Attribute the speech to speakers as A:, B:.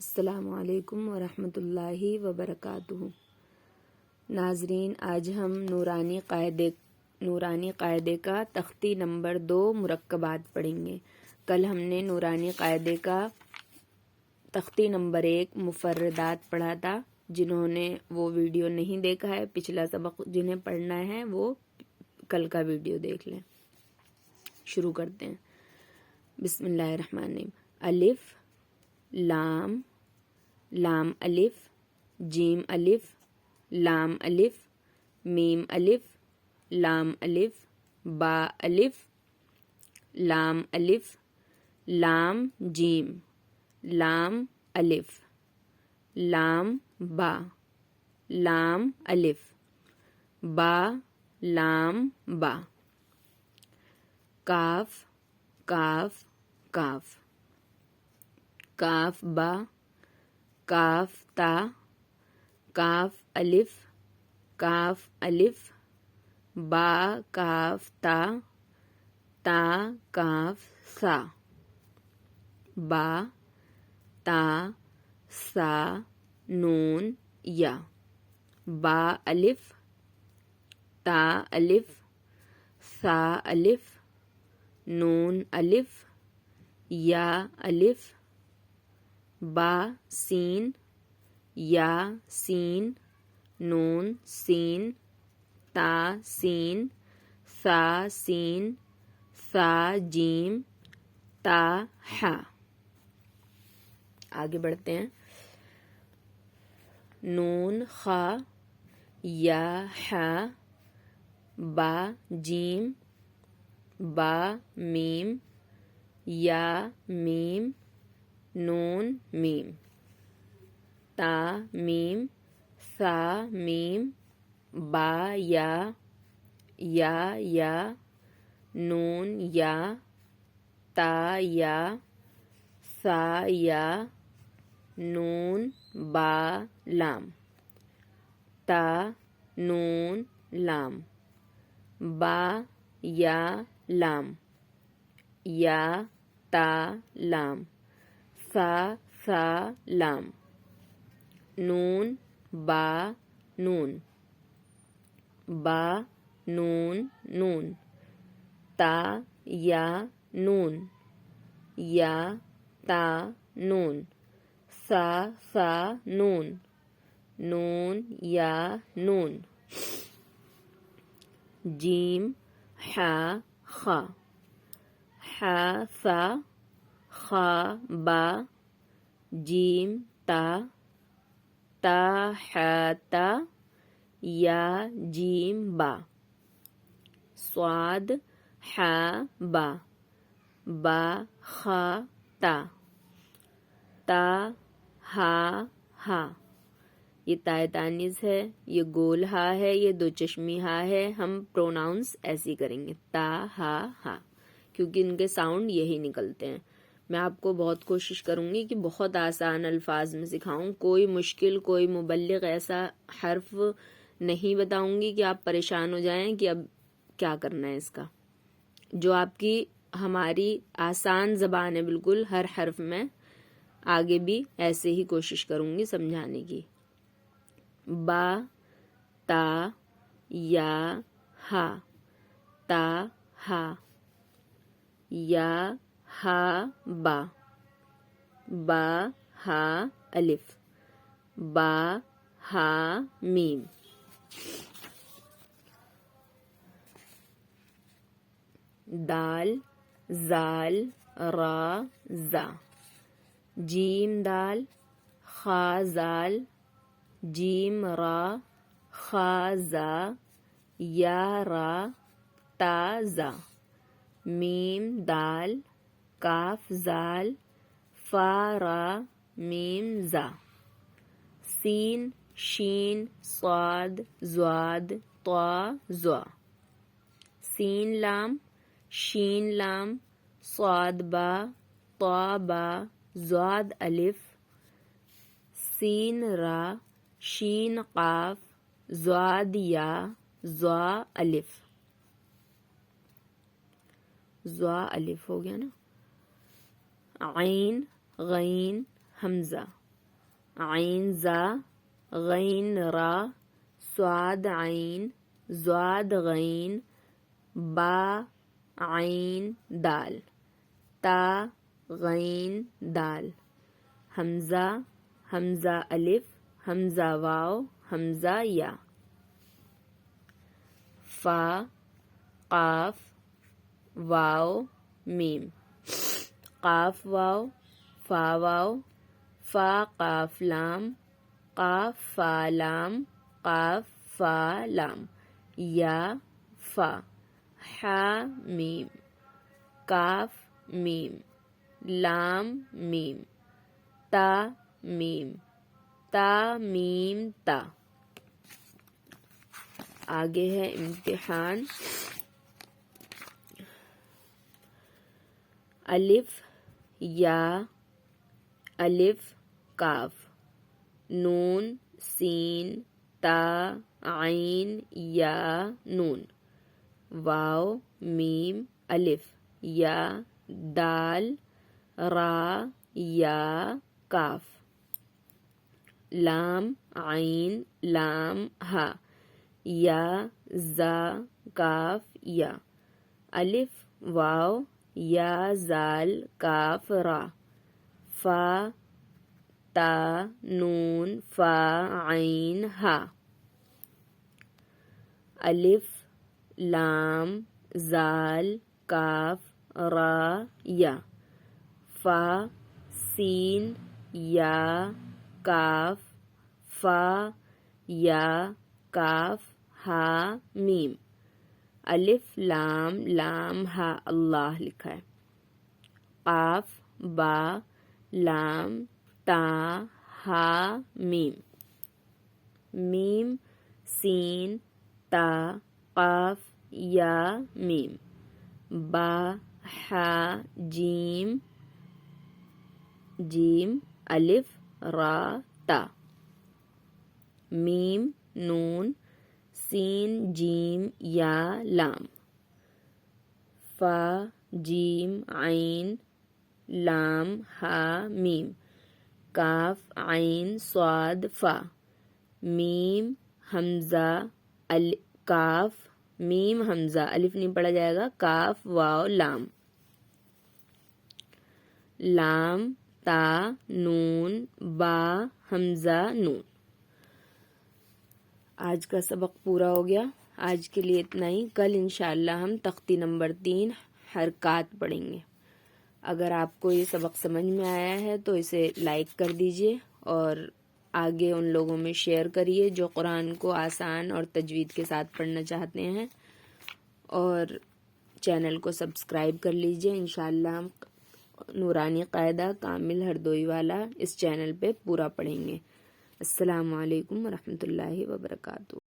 A: السلام علیکم ورحمۃ اللہ وبرکاتہ۔ ناظرین، آج ہم نورانی قاعدے کا تختی نمبر 2 مرکبات پڑھیں گے۔ کل ہم نے نورانی قاعدے کا تختی نمبر 1 مفردات پڑھا تھا۔ جنہوں نے وہ ویڈیو نہیں دیکھا ہے، پچھلا سبق جنہیں پڑھنا ہے وہ کل کا ویڈیو دیکھ لیں۔ شروع کرتے ہیں۔ بسم اللہ الرحمن الرحیم۔ الف، لام، لام الف، جیم الف، لام الف، میم الف، لام الف، با الف، لام الف، لام جیم، لام الف، لام با، لام الف، با لام با، کاف، کاف، کاف، کاف با، کاف تا، کاف الف، کاف الف، با کاف تا، تا کاف سا، با تا سا نون یا، با الف، تا الف، سا الف، نون الف، یا الف، با سین، یا سین، نون سین، تا سین، سا سین، سا جیم، تا ہا۔ آگے بڑھتے ہیں۔ نون خا، یا ہا، با جیم، با میم، یا میم، نون میم، تا میم، سا میم، با یا، یا، نون یا، تا یا، سا یا، نون با لام، تا نون لام، با یا لام، یا تا لام، سا سا لام، نون با نون، با نون نون، تا یا نون، یا تا نون، سا سا نون، نون یا نون، جیم ہا خا، ہا سا، خا با، جیم تا، تا ہا تا، یا جیم با، صاد ہا با، با خا تا، تا ہا ہا۔ یہ تائے تانیث ہے، یہ گول ہا ہے، یہ دو چشمی ہا ہے۔ ہم پروناؤنس ایسی کریں گے، تا ہا ہا، کیونکہ ان کے ساؤنڈ یہی نکلتے ہیں۔ میں آپ کو بہت کوشش کروں گی کہ بہت آسان الفاظ میں سکھاؤں، کوئی مشکل، کوئی مبلغ ایسا حرف نہیں بتاؤں گی کہ آپ پریشان ہو جائیں کہ اب کیا کرنا ہے اس کا۔ جو آپ کی ہماری آسان زبان ہے بالکل، ہر حرف میں آگے بھی ایسے ہی کوشش کروں گی سمجھانے کی۔ با، تا، یا، ہا، تا ہا، یا ہا با، با ہا الف، با ہا میم، دال، زال، را، زا، جیم دال، خا زال، جیم را، خا زا، یا را، تا زا، میم دال، کاف زال، فا را، میم زا، سین، شین، صاد، زواد، طا، زوا، سین لام، شین لام، صاد با، طا با، زواد الف، سین را، شین قاف، زواد یا، زوا الف، زوا الف ہو گیا نا۔ عین، غین، حمزہ، عین زا غین را صاد عین ضاد غین با عین دال تا غین دال حمزہ حمزہ الف حمزہ واو حمزہ یا فا قاف واو میم قاف واو فا واو فا قاف لام قاف فا لام قاف فا لام یا فا حا میم کاف میم لام میم تا میم تا میم تا. آگے ہے امتحان. الف یا الف کاف نون سین تا عین یا نون واو میم الف یا دال را یا کاف لام عین لام ہا یا زا کاف یا الف واو یا زال کاف را فا تا نون فا عین ہا الف لام زال کاف را یا فا سین یا کاف فا یا کاف ہا میم الف لام لام ہا اللہ لکھا ہے قاف با لام تا ہا میم میم سین تا قاف یا میم با حا جیم جیم الف را تا میم نون سین جیم یا لام فا جیم عین لام ہا میم کاف عین صاد فا میم حمزہ کاف میم حمزہ الف نہیں پڑھا جائے گا کاف واو لام لام تا نون با حمزہ نون. آج کا سبق پورا ہو گیا. آج کے لیے اتنا ہی. کل انشاءاللہ ہم تختی نمبر 3 حرکات پڑھیں گے. اگر آپ کو یہ سبق سمجھ میں آیا ہے تو اسے لائک کر دیجئے اور آگے ان لوگوں میں شیئر کریے جو قرآن کو آسان اور تجوید کے ساتھ پڑھنا چاہتے ہیں اور چینل کو سبسکرائب کر لیجئے. انشاءاللہ ہم نورانی قاعدہ کامل ہردوئی والا اس چینل پہ پورا پڑھیں گے. السلام علیکم ورحمۃ اللہ وبرکاتہ.